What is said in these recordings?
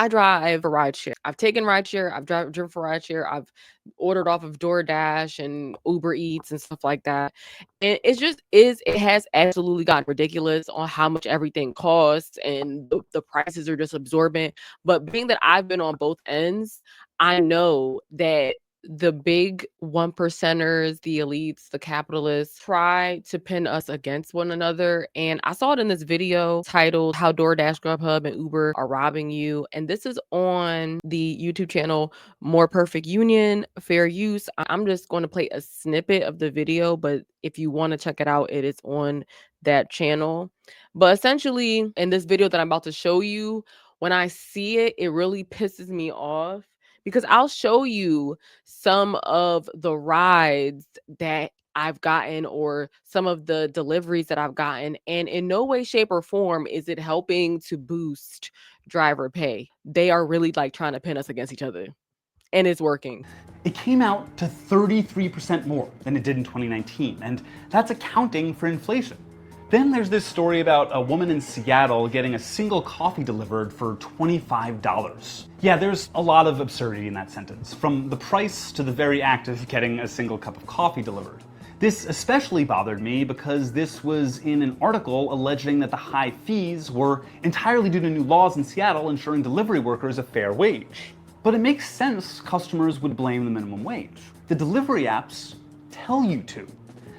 I drive for rideshare. I've taken rideshare, driven for rideshare, I've ordered off of DoorDash and Uber Eats and stuff like that. And it has absolutely gotten ridiculous on how much everything costs, and the prices are just absorbent. But being that I've been on both ends, I know that the big one percenters, the elites, the capitalists try to pin us against one another. And I saw it in this video titled How DoorDash, Grubhub, and Uber Are Robbing You. And this is on the YouTube channel More Perfect Union, Fair Use. I'm just going to play a snippet of the video, but if you want to check it out, it is on that channel. But essentially, in this video that I'm about to show you, when I see it, it really pisses me off because I'll show you some of the rides that I've gotten or some of the deliveries that I've gotten, and in no way, shape, or form is it helping to boost driver pay. They are really like trying to pin us against each other, and it's working. It came out to 33% more than it did in 2019, and that's accounting for inflation. Then there's this story about a woman in Seattle getting a single coffee delivered for $25. Yeah, there's a lot of absurdity in that sentence, from the price to the very act of getting a single cup of coffee delivered. This especially bothered me because this was in an article alleging that the high fees were entirely due to new laws in Seattle ensuring delivery workers a fair wage. But it makes sense customers would blame the minimum wage. The delivery apps tell you to.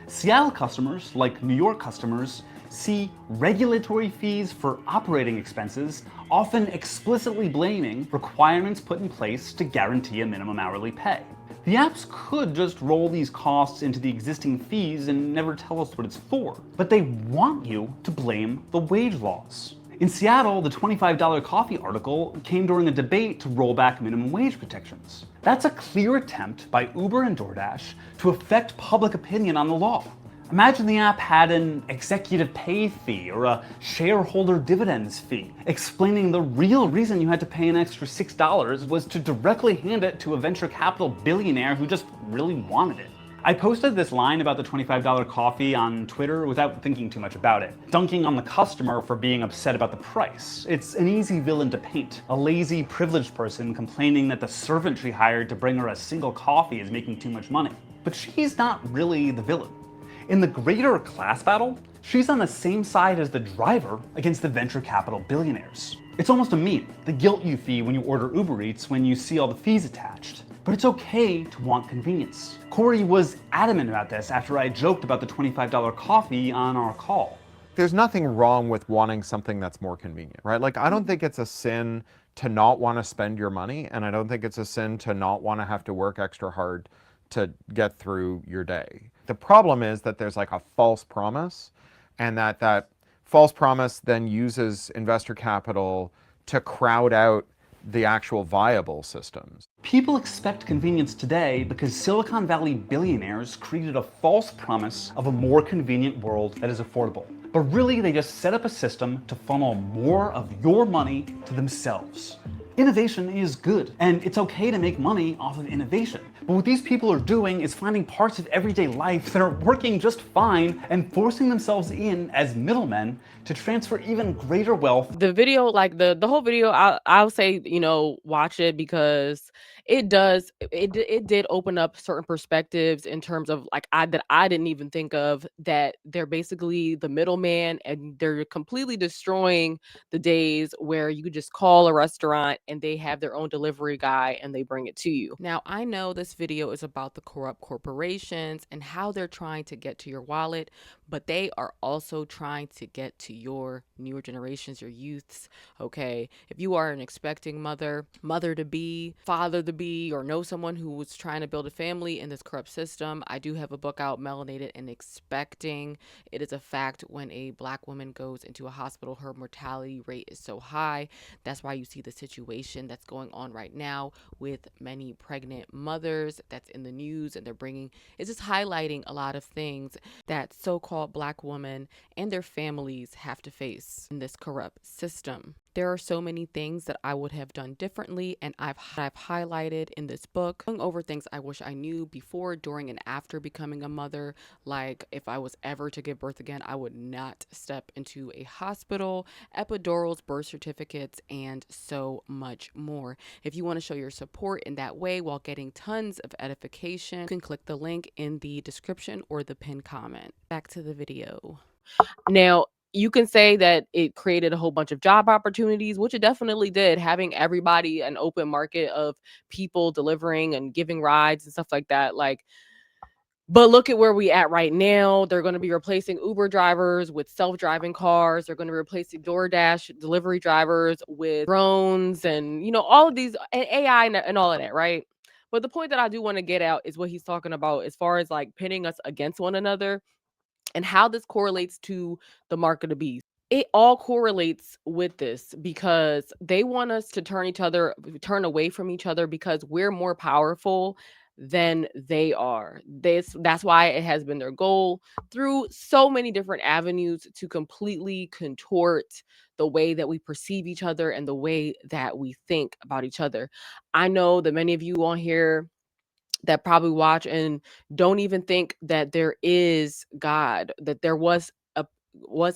Seattle customers, like New York customers, see regulatory fees for operating expenses, often explicitly blaming requirements put in place to guarantee a minimum hourly pay. The apps could just roll these costs into the existing fees and never tell us what it's for, but they want you to blame the wage laws. In Seattle, the $25 coffee article came during a debate to roll back minimum wage protections. That's a clear attempt by Uber and DoorDash to affect public opinion on the law. Imagine the app had an executive pay fee or a shareholder dividends fee, explaining the real reason you had to pay an extra $6 was to directly hand it to a venture capital billionaire who just really wanted it. I posted this line about the $25 coffee on Twitter without thinking too much about it, dunking on the customer for being upset about the price. It's an easy villain to paint, a lazy, privileged person complaining that the servant she hired to bring her a single coffee is making too much money. But she's not really the villain. In the greater class battle, she's on the same side as the driver against the venture capital billionaires. It's almost a meme, the guilt you feel when you order Uber Eats when you see all the fees attached. But it's okay to want convenience. Corey was adamant about this after I joked about the $25 coffee on our call. There's nothing wrong with wanting something that's more convenient, right? Like, I don't think it's a sin to not want to spend your money, and I don't think it's a sin to not want to have to work extra hard to get through your day. The problem is that there's like a false promise, and that false promise then uses investor capital to crowd out the actual viable systems. People expect convenience today because Silicon Valley billionaires created a false promise of a more convenient world that is affordable. But really, they just set up a system to funnel more of your money to themselves. Innovation is good, and it's okay to make money off of innovation. But what these people are doing is finding parts of everyday life that are working just fine and forcing themselves in as middlemen to transfer even greater wealth. The video, like the whole video, I'll say, watch it because it did open up certain perspectives in terms of like I didn't even think of, that they're basically the middleman and they're completely destroying the days where you could just call a restaurant and they have their own delivery guy and they bring it to you. Now, I know this video is about the corrupt corporations and how they're trying to get to your wallet, but they are also trying to get to your newer generations, your youths. Okay, if you are an expecting mother to be, father to be, or know someone who was trying to build a family in this corrupt system, I do have a book out, Melanated and Expecting. It is a fact, when a Black woman goes into a hospital, her mortality rate is so high. That's why you see the situation that's going on right now with many pregnant mothers that's in the news, and it's just highlighting a lot of things that so-called Black women and their families have to face in this corrupt system. There are so many things that I would have done differently, and I've highlighted in this book, going over things I wish I knew before, during, and after becoming a mother. Like, if I was ever to give birth again, I would not step into a hospital, epidurals, birth certificates, and so much more. If you want to show your support in that way while getting tons of edification, you can click the link in the description or the pinned comment. Back to the video. Now, you can say that it created a whole bunch of job opportunities, which it definitely did, having everybody an open market of people delivering and giving rides and stuff like that. Like, but look at where we at right now. They're going to be replacing Uber drivers with self-driving cars. They're going to be replacing DoorDash delivery drivers with drones and, all of these and AI and all of that, right? But the point that I do want to get out is what he's talking about as far as like pitting us against one another and how this correlates to the mark of the beast. It all correlates with this because they want us to turn away from each other because we're more powerful than they are. That's why it has been their goal through so many different avenues to completely contort the way that we perceive each other and the way that we think about each other. I know that many of you on here that probably watch and don't even think that there is God, that there was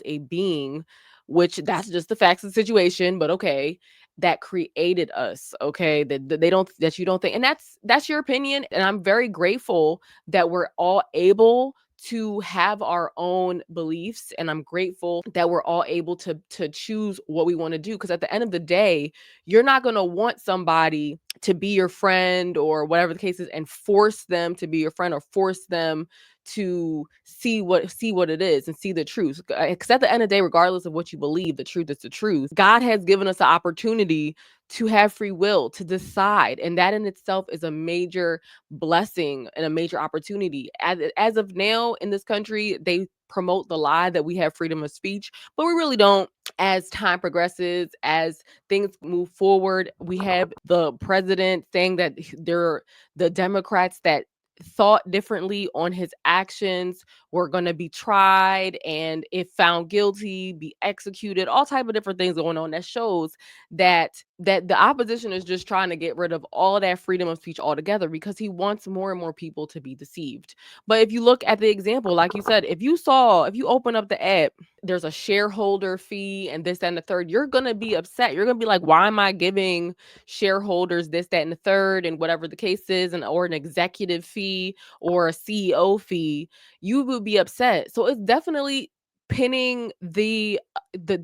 a being, which that's just the facts of the situation, but okay, that created us, okay? That they don't that you don't think, and that's your opinion, and I'm very grateful that we're all able to have our own beliefs, and I'm grateful that we're all able to choose what we want to do, because at the end of the day, you're not going to want somebody to be your friend or whatever the case is and force them to be your friend or force them to see what it is and see the truth. Because at the end of the day, regardless of what you believe, the truth is the truth. God has given us the opportunity to have free will to decide, and that in itself is a major blessing and a major opportunity. As of now in this country, they promote the lie that we have freedom of speech, but we really don't. As time progresses, as things move forward, we have the president saying that they're the Democrats that thought differently on his actions were going to be tried, and if found guilty, be executed. All type of different things going on that shows that the opposition is just trying to get rid of all of that freedom of speech altogether because he wants more and more people to be deceived. But if you look at the example, like you said, if you open up the app, there's a shareholder fee and this, that, and the third, you're going to be upset. You're going to be like, why am I giving shareholders this, that, and the third, and whatever the case is, or an executive fee or a CEO fee? You would be upset. So it's definitely pinning the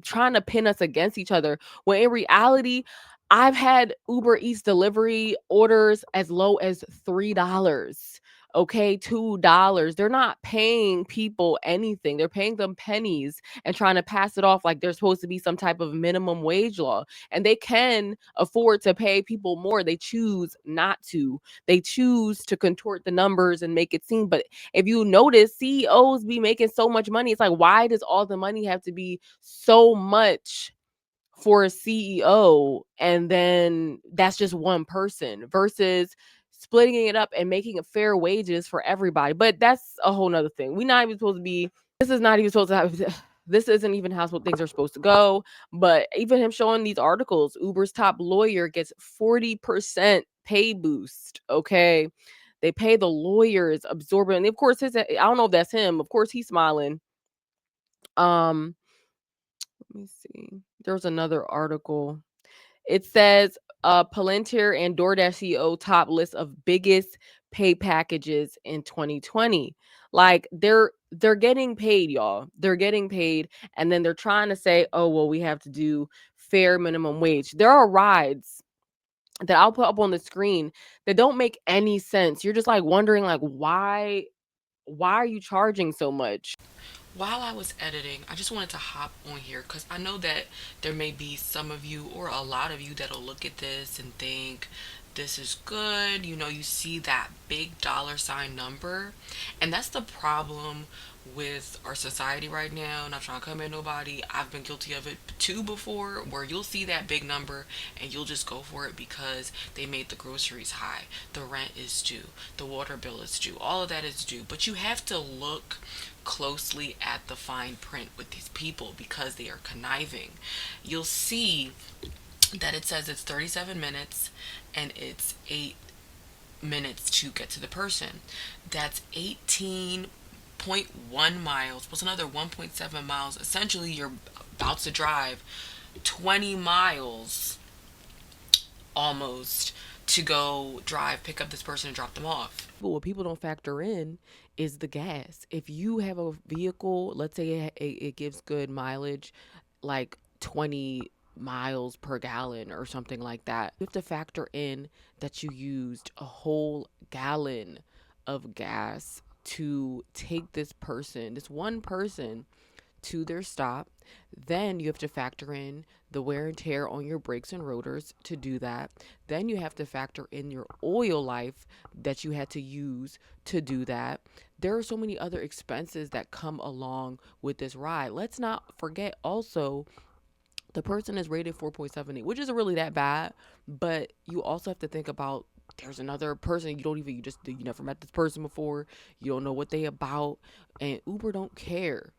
trying to pin us against each other, when in reality, I've had Uber Eats delivery orders as low as $3. Okay, $2. They're not paying people anything. They're paying them pennies and trying to pass it off like there's supposed to be some type of minimum wage law. And they can afford to pay people more. They choose not to. They choose to contort the numbers and make it seem. But if you notice, CEOs be making so much money. It's like, why does all the money have to be so much for a CEO, and then that's just one person versus splitting it up and making it fair wages for everybody? But that's a whole nother thing. We're not even supposed to be, this is not even supposed to have, this isn't even how things are supposed to go. But even him showing these articles, Uber's top lawyer gets 40% pay boost. Okay. They pay the lawyers absorbent. And of course, I don't know if that's him. Of course, he's smiling. Um, Let me see. There's another article. It says Palantir and DoorDash CEO top list of biggest pay packages in 2020. Like they're getting paid, y'all. They're getting paid, and then they're trying to say, "Oh, well, we have to do fair minimum wage." There are rides that I'll put up on the screen that don't make any sense. You're just like wondering like why are you charging so much? While I was editing, I just wanted to hop on here because I know that there may be some of you or a lot of you that'll look at this and think this is good. You know, you see that big dollar sign number. And that's the problem with our society right now. Not trying to come at nobody. I've been guilty of it too before, where you'll see that big number and you'll just go for it because they made the groceries high. The rent is due. The water bill is due. All of that is due. But you have to look closely at the fine print with these people because they are conniving. You'll see that it says it's 37 minutes and it's 8 minutes to get to the person. That's 18.1 miles plus another 1.7 miles. Essentially, you're about to drive 20 miles almost to go drive, pick up this person, and drop them off. But what people don't factor in is the gas. If you have a vehicle, let's say it gives good mileage, like 20 miles per gallon or something like that, you have to factor in that you used a whole gallon of gas to take this person, this one person, to their stop. Then you have to factor in the wear and tear on your brakes and rotors to do that. Then you have to factor in your oil life that you had to use to do that. There are so many other expenses that come along with this ride. Let's not forget also the person is rated 4.78, which isn't really that bad, but you also have to think about there's another person you never met this person before, you don't know what they about, and Uber don't care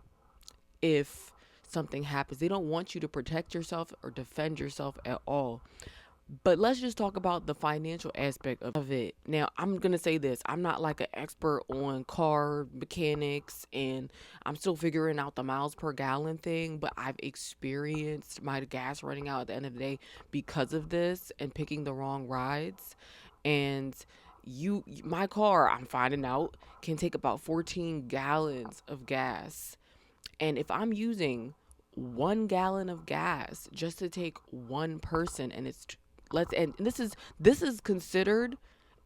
if something happens. They don't want you to protect yourself or defend yourself at all. But let's just talk about the financial aspect of it. Now, I'm going to say this. I'm not like an expert on car mechanics and I'm still figuring out the miles per gallon thing, but I've experienced my gas running out at the end of the day because of this and picking the wrong rides. And my car, I'm finding out, can take about 14 gallons of gas. And if I'm using 1 gallon of gas just to take one person, and this is considered,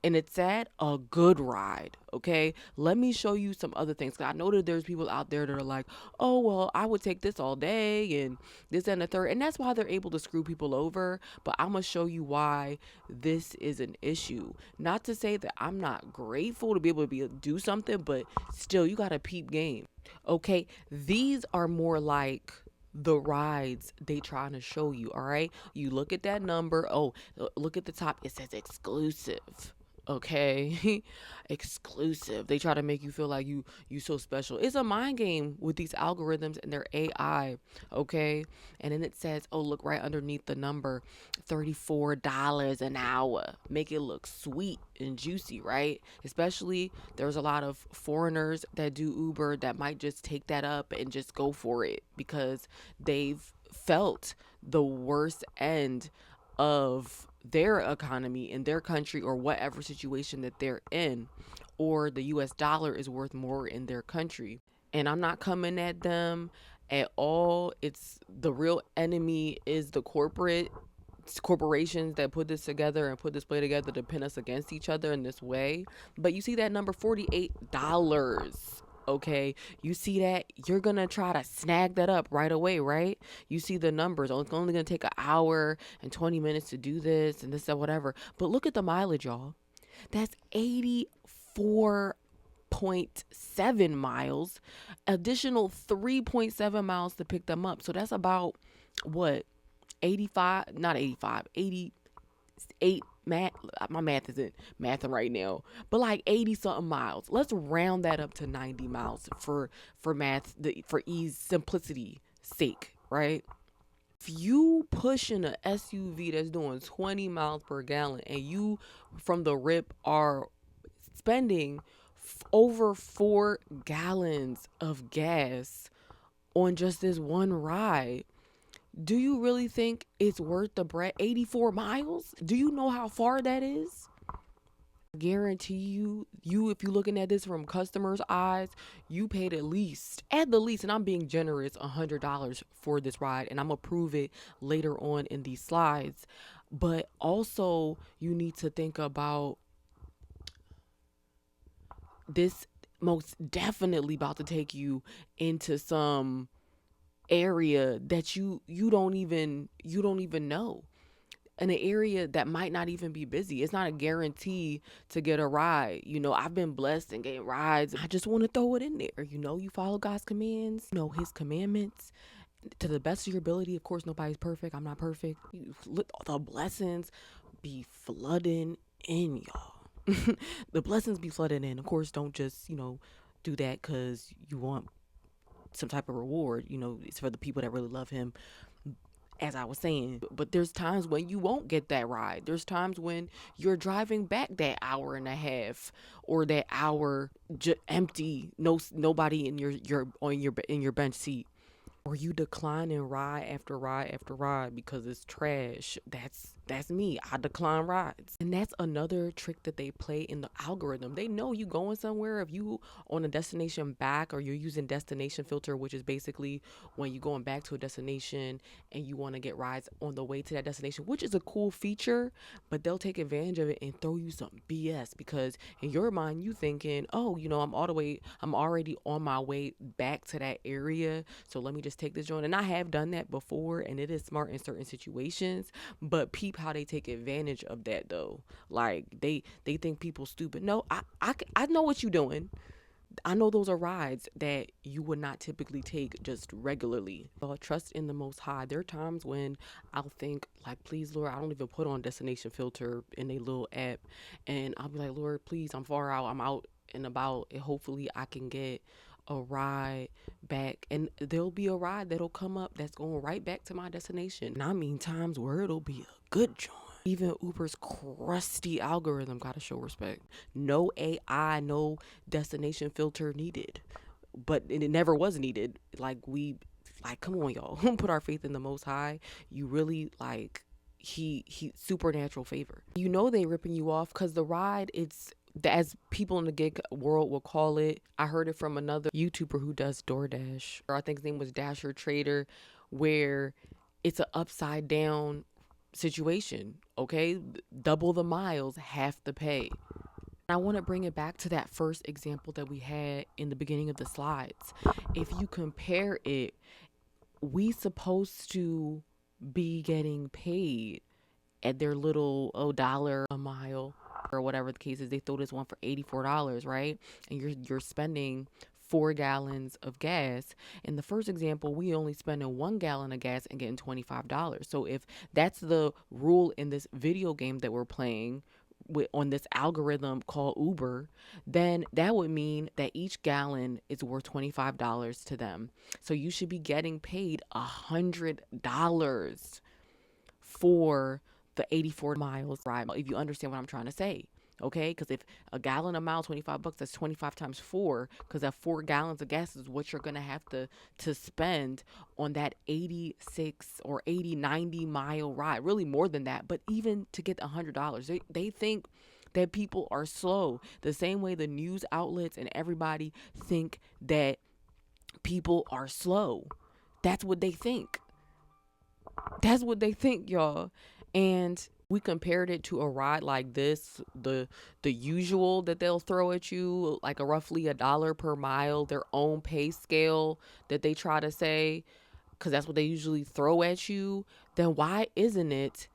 and it's sad, a good ride. Okay, let me show you some other things. 'Cause I know that there's people out there that are like, oh well, I would take this all day and this and the third, and that's why they're able to screw people over. But I'm gonna show you why this is an issue. Not to say that I'm not grateful to be able to do something, but still, you gotta peep game. Okay, these are more like the rides they trying to show you. All right, you look at that number. Oh, look at the top, it says exclusive. Okay, exclusive. They try to make you feel like you so special. It's a mind game with these algorithms and their AI. Okay, and then it says, oh, look right underneath the number, $34 an hour. Make it look sweet and juicy, right? Especially there's a lot of foreigners that do Uber that might just take that up and just go for it because they've felt the worst end of their economy in their country or whatever situation that they're in, or the US dollar is worth more in their country. And I'm not coming at them at all. It's the real enemy is the corporations that put this together and put this play together to pin us against each other in this way. But you see that number, $48. Okay, you see that, you're gonna try to snag that up right away, right? You see the numbers. Oh, it's only gonna take an hour and 20 minutes to do this and this and whatever. But look at the mileage, y'all. That's 84.7 miles, additional 3.7 miles to pick them up. So that's about what, 85, not 85, 88, math, my math isn't mathing right now, but like 80 something miles. Let's round that up to 90 miles for for ease, simplicity sake, right? If you pushing a SUV that's doing 20 miles per gallon and you from the rip are spending over 4 gallons of gas on just this one ride, do you really think it's worth the bread? 84 miles? Do you know how far that is? Guarantee you if you're looking at this from customers' eyes, you paid at the least, and I'm being generous, $100 for this ride, and I'm gonna prove it later on in these slides. But also, you need to think about this most definitely about to take you into some area that you don't even know. in an area that might not even be busy. It's not a guarantee to get a ride. You know, I've been blessed and getting rides. I just want to throw it in there. You know, you follow God's commands, you know, his commandments to the best of your ability. Of course, nobody's perfect. I'm not perfect. The blessings be flooding in, y'all. The blessings be flooding in. Of course, don't just, you know, do that because you want some type of reward. You know, it's for the people that really love him, as I was saying. But there's times when you won't get that ride. There's times when you're driving back that hour and a half or that hour empty, nobody in your bench seat. Or you declining ride after ride after ride because it's trash. That's me. I decline rides. And that's another trick that they play in the algorithm. They know you going somewhere. If you on a destination back, or you're using destination filter, which is basically when you going back to a destination and you want to get rides on the way to that destination, which is a cool feature, but they'll take advantage of it and throw you some BS because in your mind you thinking, oh, you know, I'm already on my way back to that area, so let me just take this joint. And I have done that before, and it is smart in certain situations, but peep how they take advantage of that though. Like they think people stupid. No, I know what you're doing. I know those are rides that you would not typically take just regularly. Trust in the Most High. There are times when I'll think like, please, Lord, I don't even put on destination filter in a little app, and I'll be like, Lord, please, I'm far out, I'm out and about, and hopefully I can get a ride back, and there'll be a ride that'll come up that's going right back to my destination. And I mean times where it'll be a good joint. Even Uber's crusty algorithm gotta show respect. No AI, no destination filter needed. But it never was needed. Like come on, y'all. Put our faith in the Most High. You really he supernatural favor. You know they ripping you off because the ride, it's, as people in the gig world will call it. I heard it from another YouTuber who does DoorDash, or I think his name was Dasher Trader, where it's an upside down situation. Okay, double the miles, half the pay. I want to bring it back to that first example that we had in the beginning of the slides. If you compare it, we supposed to be getting paid at their little $1 a mile or whatever the case is. They throw this one for $84, right? And you're spending 4 gallons of gas. In the first example, we only spending 1 gallon of gas and getting $25. So if that's the rule in this video game that we're playing on this algorithm called Uber, then that would mean that each gallon is worth $25 to them. So you should be getting paid $100 for the 84 miles ride, if you understand what I'm trying to say. Okay, because if a gallon a mile, $25, that's 25 times 4, because that 4 gallons of gas is what you're gonna have to spend on that 86 or 80, 90 mile ride. Really more than that, but even to get $100, they think that people are slow. The same way the news outlets and everybody think that people are slow. That's what they think. That's what they think, y'all. And we compared it to a ride like this, the usual that they'll throw at you, like a roughly $1 per mile, their own pay scale that they try to say, because that's what they usually throw at you. Then why isn't it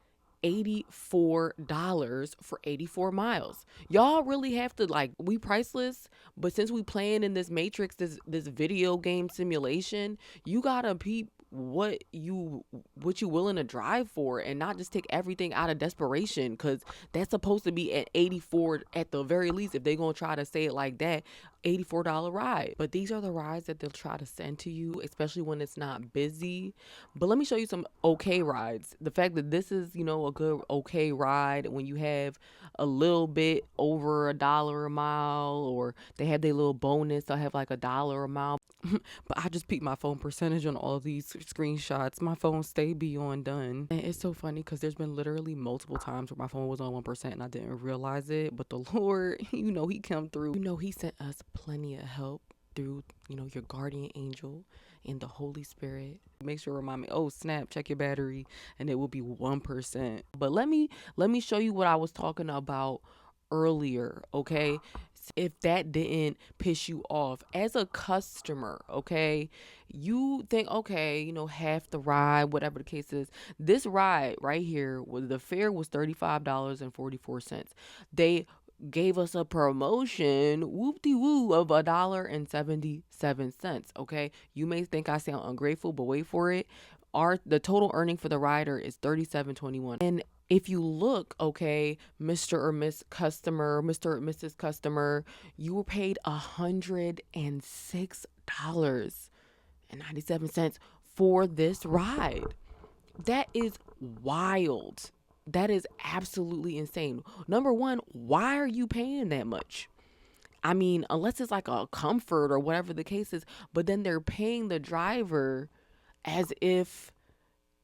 $84 for 84 miles? Y'all really have to, we priceless, but since we playing in this matrix, this video game simulation, you gotta peep what you willing to drive for, and not just take everything out of desperation, because that's supposed to be at 84 at the very least, if they gonna try to say it like that, $84 ride. But these are the rides that they'll try to send to you, especially when it's not busy. But let me show you some okay rides. The fact that this is, a good okay ride when you have a little bit over $1 a mile, or they have their little bonus, they'll have like $1 a mile. But I just peeked my phone percentage on all of these screenshots. My phone stay beyond done. And it's so funny because there's been literally multiple times where my phone was on 1% and I didn't realize it. But the Lord, he come through. He sent us plenty of help through, your guardian angel and the Holy Spirit. Make sure to remind me, oh snap, check your battery, and it will be 1%. But let me show you what I was talking about earlier, okay? If that didn't piss you off as a customer, okay, you think, okay, half the ride, whatever the case is. This ride right here was the fare was $35.44. They gave us a promotion, whoop-de-woo, of $1.77. Okay, you may think I sound ungrateful, but wait for it. The total earning for the rider is $37.21. And if you look, okay, Mr. or Miss Customer, Mr. or Mrs. Customer, you were paid $106.97 for this ride. That is wild. That is absolutely insane. Number one, why are you paying that much? I mean, unless it's like a comfort or whatever the case is, but then they're paying the driver as if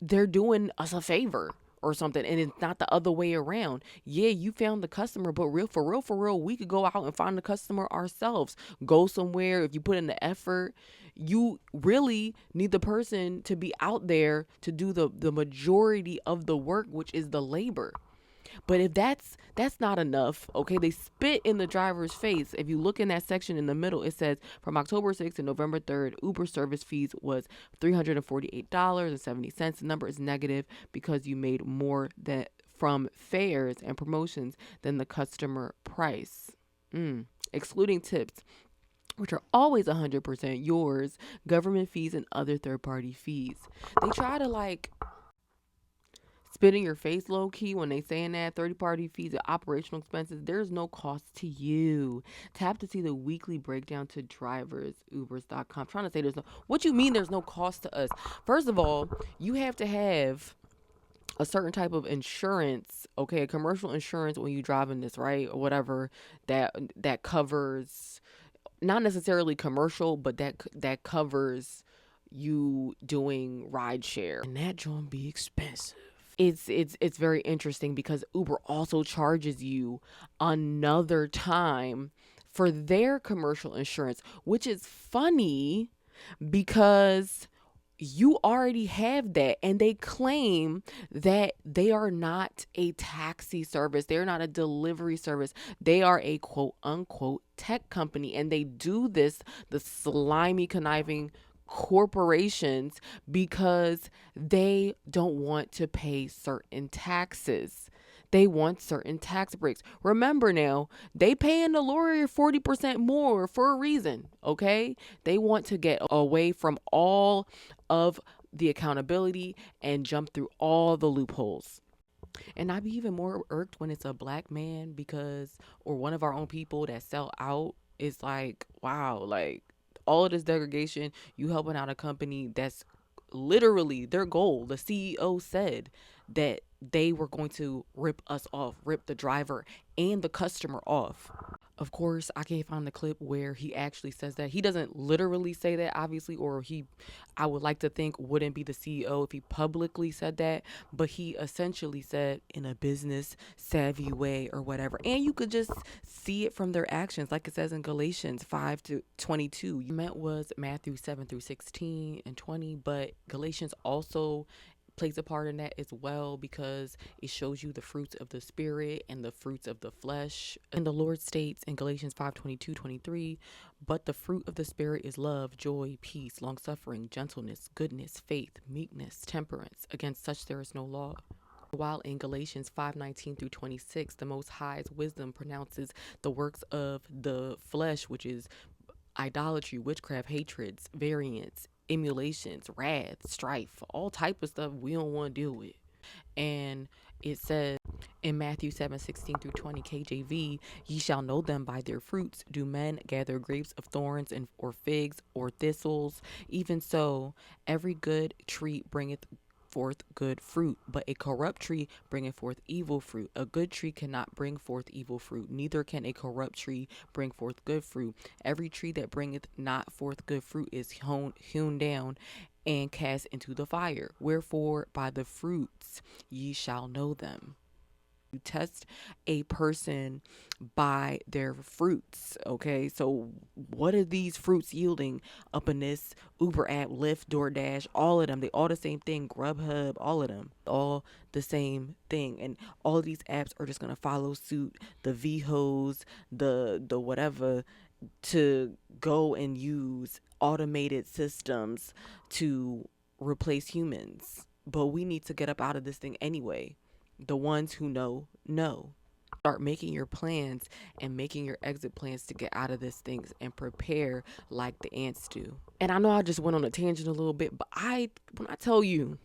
they're doing us a favor or something, and it's not the other way around. Yeah, you found the customer, but for real, we could go out and find the customer ourselves. Go somewhere. If you put in the effort, you really need the person to be out there to do the majority of the work, which is the labor. But if that's not enough, okay, they spit in the driver's face. If you look in that section in the middle, it says from October 6th to November 3rd, Uber service fees was $348.70. The number is negative because you made more from fares and promotions than the customer price. Excluding tips, which are always 100% yours, government fees, and other third-party fees. They try to spit in your face low key when they saying that. Third-party fees and operational expenses, there's no cost to you. Tap to see the weekly breakdown to drivers, ubers.com. Trying to say what you mean there's no cost to us? First of all, you have to have a certain type of insurance, okay, a commercial insurance when you drive in this, right? Or whatever that covers, not necessarily commercial, but that covers you doing ride share. And that joint be expensive. It's very interesting because Uber also charges you another time for their commercial insurance, which is funny because you already have that, and they claim that they are not a taxi service. They're not a delivery service. They are a quote unquote tech company, and they do this, the slimy, conniving corporations, because they don't want to pay certain taxes. They want certain tax breaks. Remember now, they paying the lawyer 40% more for a reason, okay? They want to get away from all of the accountability and jump through all the loopholes. And I'd be even more irked when it's a black man or one of our own people that sell out. It's like, wow, all of this degradation, you helping out a company that's literally their goal. The CEO said that they were going to rip us off, rip the driver and the customer off. Of course, I can't find the clip where he actually says that. He doesn't literally say that, obviously, or I would like to think, wouldn't be the CEO if he publicly said that, but he essentially said in a business savvy way or whatever. And you could just see it from their actions, like it says in Galatians 5:22. You meant was Matthew 7-16 and 20, but Galatians also plays a part in that as well, because it shows you the fruits of the spirit and the fruits of the flesh. And the Lord states in Galatians 5:22-23, but the fruit of the spirit is love, joy, peace, long-suffering, gentleness, goodness, faith, meekness, temperance. Against such there is no law. While in Galatians 5:19-26, the Most High's wisdom pronounces the works of the flesh, which is idolatry, witchcraft, hatreds, variance, emulations, wrath, strife, all type of stuff we don't want to deal with. And it says in Matthew 7:16-20 KJV, ye shall know them by their fruits. Do men gather grapes of thorns or figs or thistles? Even so, every good tree bringeth forth good fruit, but a corrupt tree bringeth forth evil fruit. A good tree cannot bring forth evil fruit, neither can a corrupt tree bring forth good fruit. Every tree that bringeth not forth good fruit is hewn down and cast into the fire. Wherefore by the fruits ye shall know them. You test a person by their fruits. Okay, so what are these fruits yielding up in this Uber app, Lyft, DoorDash, all of them? They all the same thing. Grubhub, all of them, all the same thing. And all of these apps are just gonna follow suit. The VHOs, the whatever, to go and use automated systems to replace humans. But we need to get up out of this thing anyway. The ones who know. Start making your plans and making your exit plans to get out of this thing and prepare like the ants do. And I know I just went on a tangent a little bit, but when I tell you,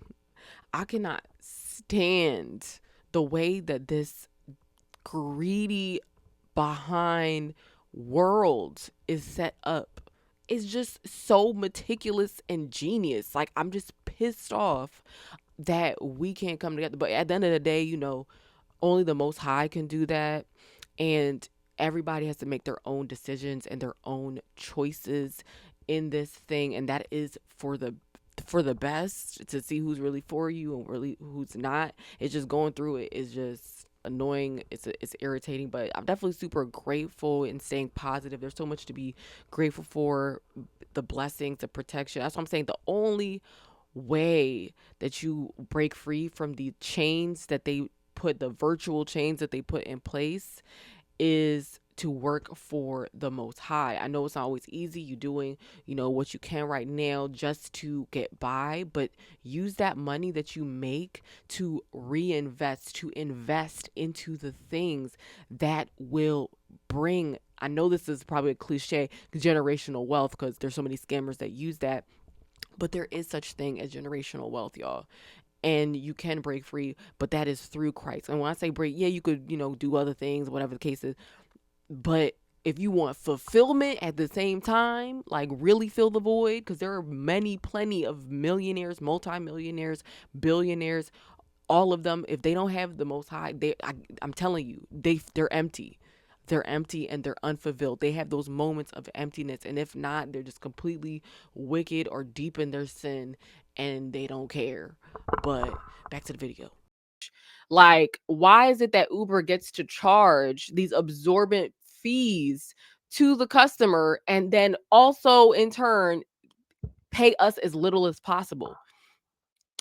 I cannot stand the way that this greedy behind world is set up. It's just so meticulous and genius. Like, I'm just pissed off that we can't come together. But at the end of the day, only the Most High can do that. And everybody has to make their own decisions and their own choices in this thing. And that is for the best, to see who's really for you and really who's not. It's just going through it is just annoying. It's irritating, but I'm definitely super grateful and staying positive. There's so much to be grateful for, the blessings, the protection. That's what I'm saying. The only way that you break free from the chains that they put, the virtual chains that they put in place, is to work for the Most High. I know it's not always easy. You doing, what you can right now just to get by, but use that money that you make to reinvest, to invest into the things that will bring, I know this is probably a cliche, generational wealth, because there's so many scammers that use that, but there is such thing as generational wealth, y'all. And you can break free, but that is through Christ. And when I say break, yeah, you could, do other things, whatever the case is. But if you want fulfillment at the same time, like really fill the void, because there are plenty of millionaires, multimillionaires, billionaires, all of them, if they don't have the Most High, I'm telling you, they're empty. They're empty and they're unfulfilled. They have those moments of emptiness. And if not, they're just completely wicked or deep in their sin and they don't care. But back to the video. Like, why is it that Uber gets to charge these absorbent fees to the customer and then also in turn pay us as little as possible?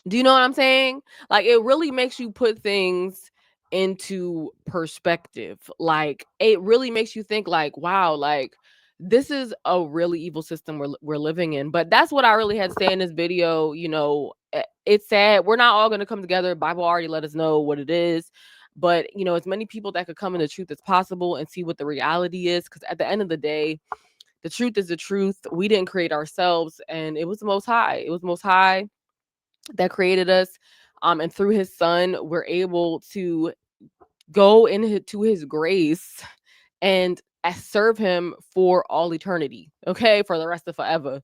Do you know what I'm saying? Like, it really makes you put things into perspective. Like, it really makes you think like, wow, like this is a really evil system we're living in. But that's what I really had to say in this video. It's sad. We're not all going to come together. Bible already let us know what it is. But, as many people that could come in the truth as possible and see what the reality is. Because at the end of the day, the truth is the truth. We didn't create ourselves. And it was the Most High. It was Most High that created us. And through his son, we're able to go into his grace and serve him for all eternity, okay, for the rest of forever.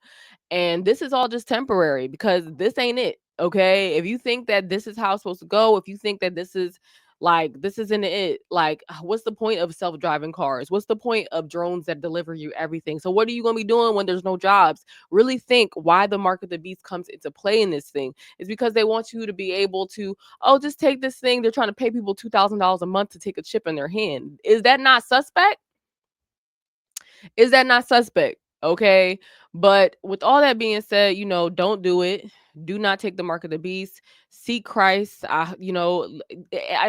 And this is all just temporary, because this ain't it, okay? If you think that this is how it's supposed to go, if you think that this isn't it, like, what's the point of self-driving cars? What's the point of drones that deliver you everything? So what are you going to be doing when there's no jobs? Really think why the mark of the beast comes into play in this thing. Is because they want you to be able to, just take this thing. They're trying to pay people $2,000 a month to take a chip in their hand. Is that not suspect? Is that not suspect? Okay. But with all that being said, don't do it. Do not take the mark of the beast. Seek Christ. And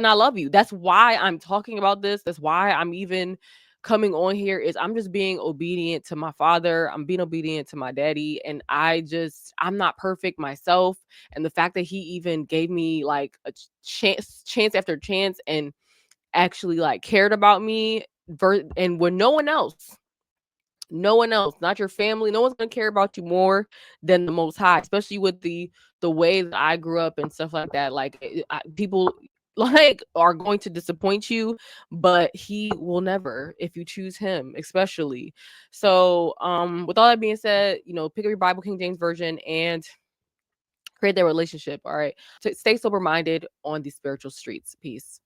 I love you. That's why I'm talking about this. That's why I'm even coming on here. Is I'm just being obedient to my father. I'm being obedient to my daddy. And I'm not perfect myself. And the fact that he even gave me like a chance after chance and actually like cared about me, and when no one else, not your family, no one's gonna care about you more than the Most High, especially with the way that I grew up and stuff like that. Like, people like are going to disappoint you, but he will never, if you choose him, especially. So with all that being said, pick up your Bible, King James Version, and create that relationship. All right, so stay sober minded on these spiritual streets. Peace.